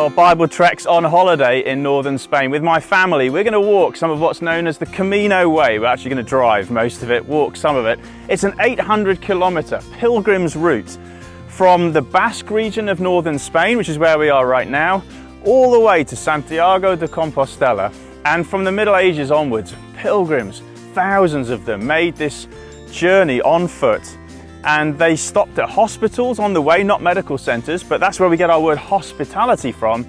Well, Bible Trek's on holiday in northern Spain with my family. We're going to walk some of what's known as the Camino way. We're actually going to drive most of it, walk some of it. It's an 800-kilometer pilgrim's route from the Basque region of northern Spain, which is where we are right now, all the way to Santiago de Compostela. And from the Middle Ages onwards, pilgrims, thousands of them, made this journey on foot. And they stopped at hospitals on the way, not medical centres, but that's where we get our word hospitality from.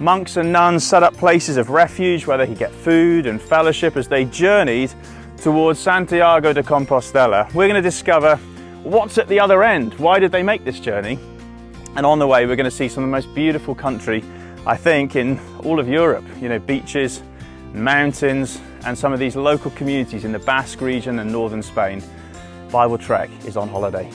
Monks and nuns set up places of refuge where they could get food and fellowship as they journeyed towards Santiago de Compostela. We're going to discover what's at the other end. Why did they make this journey? And on the way, we're going to see some of the most beautiful country, I think, in all of Europe. You know, beaches, mountains, and some of these local communities in the Basque region and northern Spain. Bible Trek is on holiday.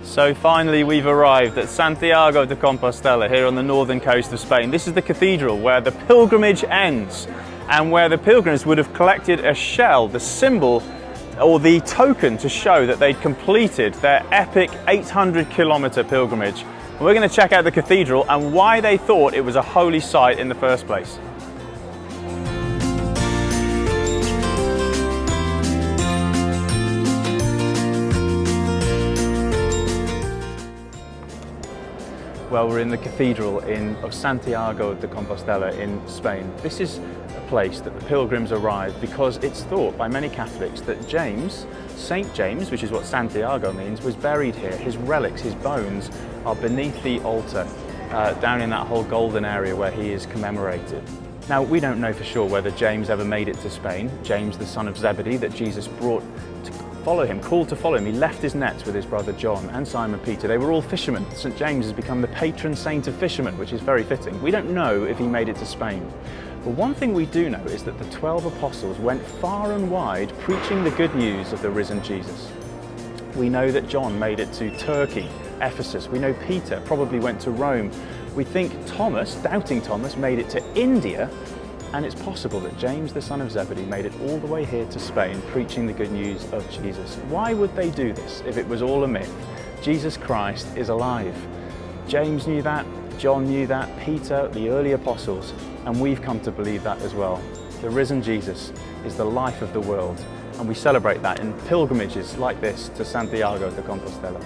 So finally we've arrived at Santiago de Compostela here on the northern coast of Spain. This is the cathedral where the pilgrimage ends and where the pilgrims would have collected a shell, the symbol or the token to show that they'd completed their epic 800-kilometer pilgrimage. And we're going to check out the cathedral and why they thought it was a holy site in the first place. Well, we're in the cathedral of Santiago de Compostela in Spain. This is a place that the pilgrims arrived because it's thought by many Catholics that James, Saint James, which is what Santiago means, was buried here. His relics, his bones, are beneath the altar, down in that whole golden area where he is commemorated. Now, we don't know for sure whether James ever made it to Spain. James, the son of Zebedee, that Jesus brought to follow him, called to follow him. He left his nets with his brother John and Simon Peter. They were all fishermen. St. James has become the patron saint of fishermen, which is very fitting. We don't know if he made it to Spain. But one thing we do know is that the 12 apostles went far and wide preaching the good news of the risen Jesus. We know that John made it to Turkey, Ephesus. We know Peter probably went to Rome. We think Thomas, doubting Thomas, made it to India. And it's possible that James, the son of Zebedee, made it all the way here to Spain, preaching the good news of Jesus. Why would they do this if it was all a myth? Jesus Christ is alive. James knew that, John knew that, Peter, the early apostles, and we've come to believe that as well. The risen Jesus is the life of the world, and we celebrate that in pilgrimages like this to Santiago de Compostela.